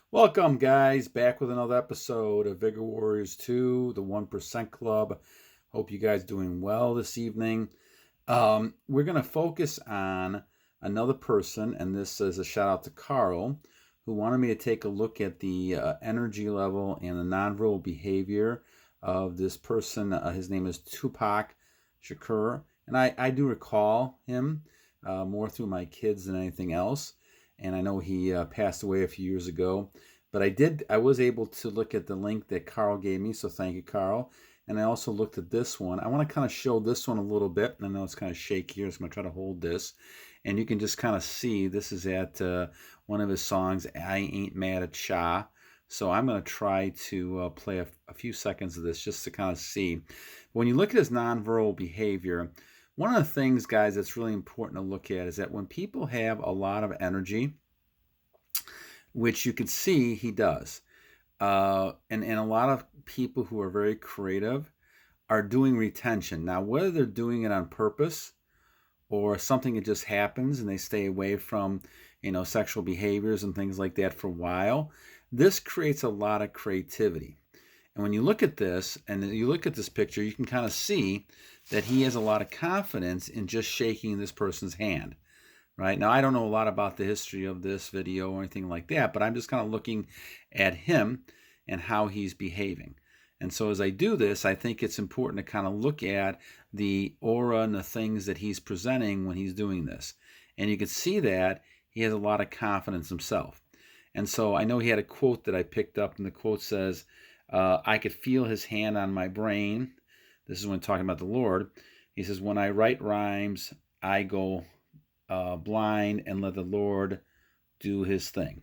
Welcome, guys, back with another episode of Vigor Warriors 2, the 1% Club. Hope you guys doing well this evening. We're going to focus on another person, and this is a shout out to Carl, who wanted me to take a look at the energy level and the nonverbal behavior of this person. His name is Tupac Shakur, and I do recall him more through my kids than anything else. And I know he passed away a few years ago. But I was able to look at the link that Carl gave me, so thank you, Carl. And I also looked at this one. I want to kind of show this one a little bit. I know it's kind of shaky here, so I'm going to try to hold this. And you can just kind of see this is at one of his songs, I Ain't Mad at Shah. So I'm going to try to play a few seconds of this just to kind of see. When you look at his nonverbal behavior, one of the things, guys, that's really important to look at is that when people have a lot of energy, which you can see he does, and a lot of people who are very creative are doing retention. Now, whether they're doing it on purpose or something that just happens and they stay away from, sexual behaviors and things like that for a while, this creates a lot of creativity. And when you look at this and you look at this picture, you can kind of see that he has a lot of confidence in just shaking this person's hand. Right now, I don't know a lot about the history of this video or anything like that, but I'm just kind of looking at him and how he's behaving. And so as I do this, I think it's important to kind of look at the aura and the things that he's presenting when he's doing this. And you can see that he has a lot of confidence himself. And so I know he had a quote that I picked up, and the quote says, I could feel his hand on my brain. This is when talking about the Lord. He says, when I write rhymes, I go blind and let the Lord do his thing.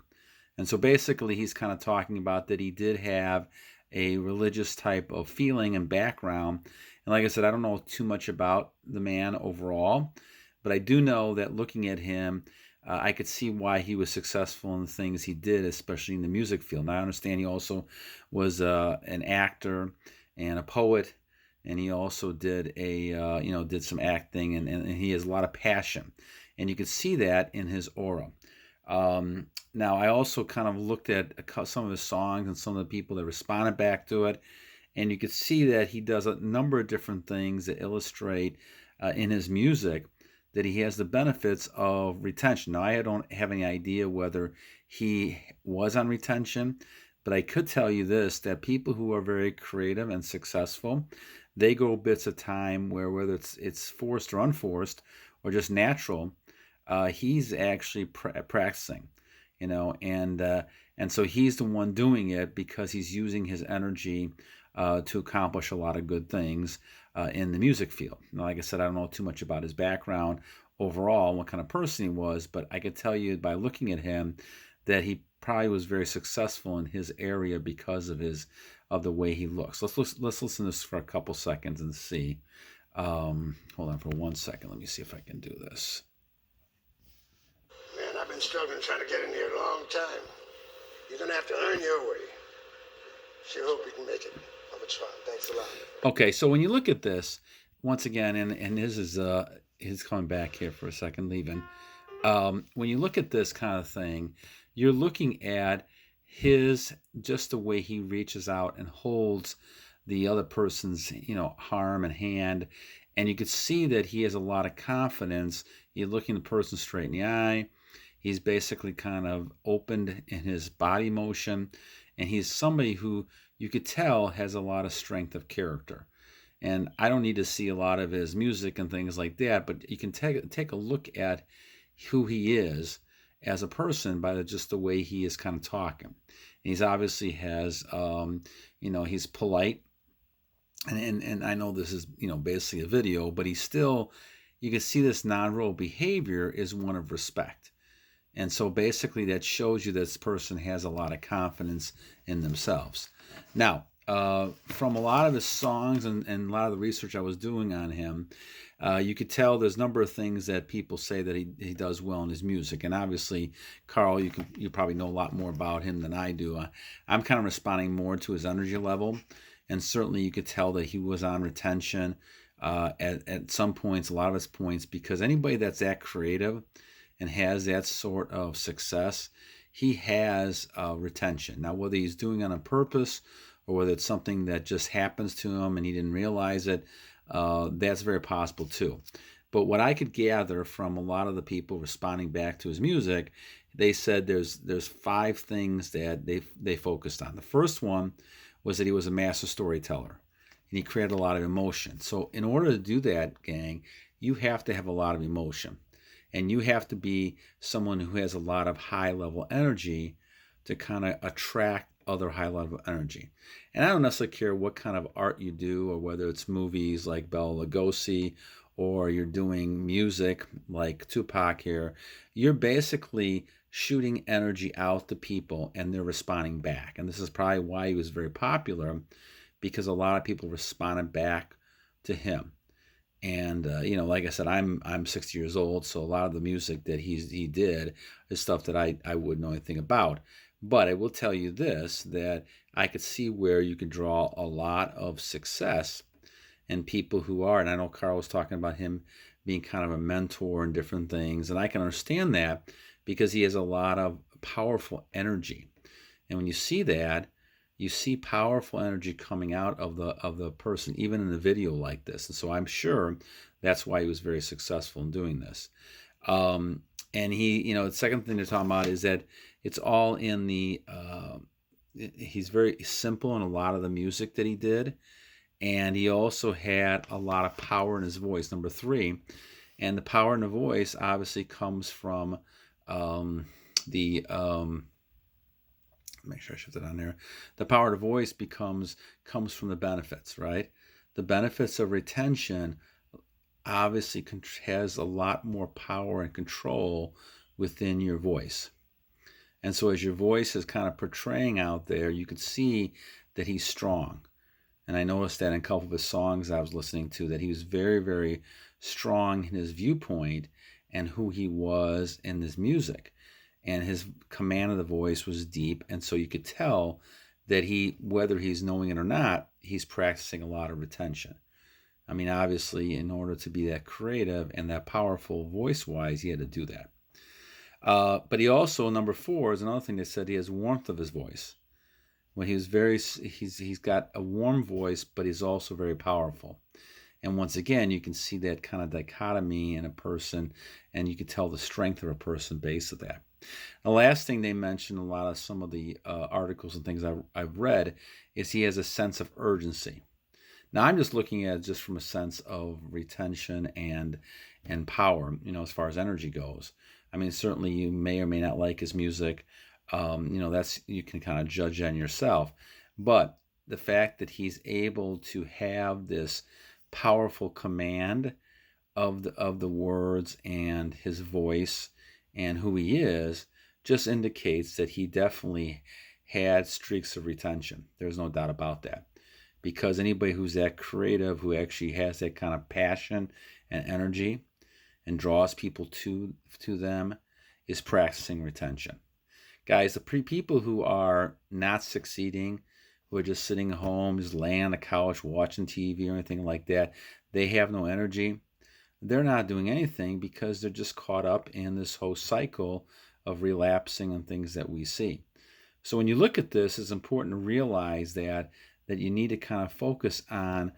And so basically he's kind of talking about that he did have a religious type of feeling and background. And like I said, I don't know too much about the man overall, but I do know that looking at him, I could see why he was successful in the things he did, especially in the music field. Now I understand he also was an actor and a poet, and he also did did some acting, and he has a lot of passion. And you can see that in his aura. Now, I also kind of looked at some of his songs and some of the people that responded back to it. And you could see that he does a number of different things that illustrate in his music that he has the benefits of retention. Now, I don't have any idea whether he was on retention, but I could tell you this, that people who are very creative and successful, they go bits of time where whether it's forced or unforced or just natural, he's actually practicing, and so he's the one doing it because he's using his energy to accomplish a lot of good things in the music field. Now, like I said, I don't know too much about his background overall, what kind of person he was, but I could tell you by looking at him that he probably was very successful in his area because of the way he looks. Let's listen to this for a couple seconds and see. Hold on for 1 second. Let me see if I can do this. Man, I've been struggling trying to get in here a long time. You're gonna have to earn your way. Sure hope you can make it. I'm gonna try. Thanks a lot. Okay, so when you look at this, once again, and this is he's coming back here for a second, leaving. When you look at this kind of thing, you're looking at just the way he reaches out and holds the other person's, arm and hand. And you could see that he has a lot of confidence. You're looking the person straight in the eye. He's basically kind of opened in his body motion. And he's somebody who you could tell has a lot of strength of character. And I don't need to see a lot of his music and things like that, but you can take a look at who he is as a person by just the way he is kind of talking. And he's obviously has, he's polite. And I know this is, basically a video, but he's still, you can see this nonverbal behavior is one of respect. And so basically that shows you this person has a lot of confidence in themselves. Now, from a lot of his songs and a lot of the research I was doing on him, you could tell there's a number of things that people say that he does well in his music. And obviously, Carl, you probably know a lot more about him than I do. I'm kind of responding more to his energy level. And certainly you could tell that he was on retention at some points, a lot of his points, because anybody that's that creative and has that sort of success, he has retention. Now, whether he's doing it on purpose or whether it's something that just happens to him and he didn't realize it, that's very possible too. But what I could gather from a lot of the people responding back to his music, they said there's 5 things that they focused on. The first one was that he was a master storyteller and he created a lot of emotion. So in order to do that, gang, you have to have a lot of emotion. And you have to be someone who has a lot of high level energy to kind of attract other high level energy. And I don't necessarily care what kind of art you do, or whether it's movies like Bela Lugosi, or you're doing music like Tupac here. You're basically shooting energy out to people and they're responding back. And this is probably why he was very popular, because a lot of people responded back to him. And like I said, I'm 60 years old, so a lot of the music that he did is stuff that I wouldn't know anything about. But I will tell you this, that I could see where you could draw a lot of success in people who are, and I know Carl was talking about him being kind of a mentor and different things, and I can understand that because he has a lot of powerful energy. And when you see that, you see powerful energy coming out of the person, even in a video like this. And so I'm sure that's why he was very successful in doing this. And he, the second thing they're talking about is that it's all in the, he's very simple in a lot of the music that he did. And he also had a lot of power in his voice, number 3. And the power in the voice obviously comes from make sure I shift it on there. The power of the voice comes from the benefits, right? The benefits of retention obviously has a lot more power and control within your voice. And so as your voice is kind of portraying out there, you can see that he's strong. And I noticed that in a couple of his songs I was listening to, that he was very, very strong in his viewpoint and who he was in his music. And his command of the voice was deep. And so you could tell that he, whether he's knowing it or not, he's practicing a lot of retention. I mean, obviously, in order to be that creative and that powerful voice-wise, he had to do that. But he also, number 4 is another thing they said, he has warmth of his voice. When he's got a warm voice, but he's also very powerful. And once again, you can see that kind of dichotomy in a person, and you can tell the strength of a person based on that. The last thing they mentioned, a lot of some of the articles and things I've read, is he has a sense of urgency. Now, I'm just looking at it just from a sense of retention and power, as far as energy goes. I mean, certainly you may or may not like his music. That's, you can kind of judge on yourself. But the fact that he's able to have this powerful command of the words and his voice and who he is just indicates that he definitely had streaks of retention. There's no doubt about that. Because anybody who's that creative, who actually has that kind of passion and energy and draws people to them, is practicing retention. Guys, the people who are not succeeding, who are just sitting at home, just laying on the couch, watching TV or anything like that, they have no energy. They're not doing anything because they're just caught up in this whole cycle of relapsing and things that we see. So when you look at this, it's important to realize that you need to kind of focus on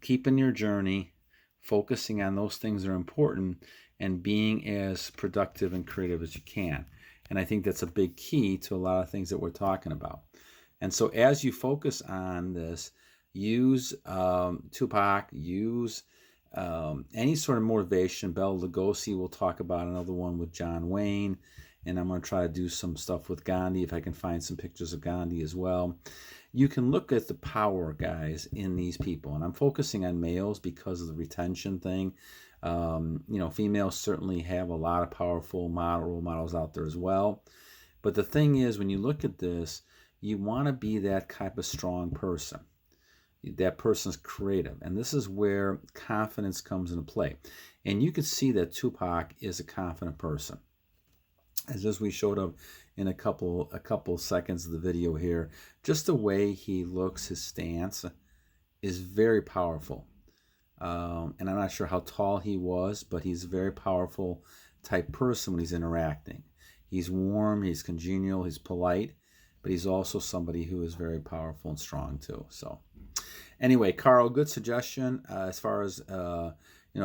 keeping your journey, focusing on those things that are important, and being as productive and creative as you can. And I think that's a big key to a lot of things that we're talking about. And so as you focus on this, use Tupac, use any sort of motivation. Bela Lugosi, we'll talk about another one with John Wayne, and I'm going to try to do some stuff with Gandhi if I can find some pictures of Gandhi as well. You can look at the power, guys, in these people, and I'm focusing on males because of the retention thing. Females certainly have a lot of powerful role models out there as well. But the thing is, when you look at this, you want to be that type of strong person. That person's creative. And this is where confidence comes into play. And you can see that Tupac is a confident person. As we showed up in a couple seconds of the video here, just the way he looks, his stance is very powerful. And I'm not sure how tall he was, but he's a very powerful type person when he's interacting. He's warm, he's congenial, he's polite, but he's also somebody who is very powerful and strong too. So anyway, Carl, good suggestion. As far as a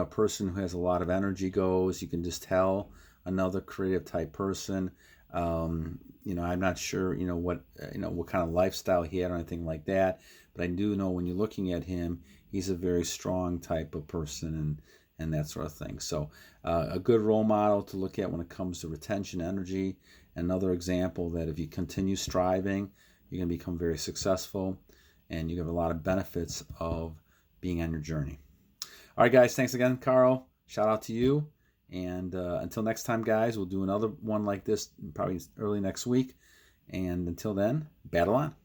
person who has a lot of energy goes, you can just tell another creative type person. I'm not sure, what kind of lifestyle he had or anything like that, but I do know when you're looking at him, he's a very strong type of person and that sort of thing. So a good role model to look at when it comes to retention, energy. Another example that if you continue striving, you're going to become very successful, and you have a lot of benefits of being on your journey. All right, guys, thanks again, Carl. Shout out to you. And until next time, guys, we'll do another one like this probably early next week. And until then, battle on.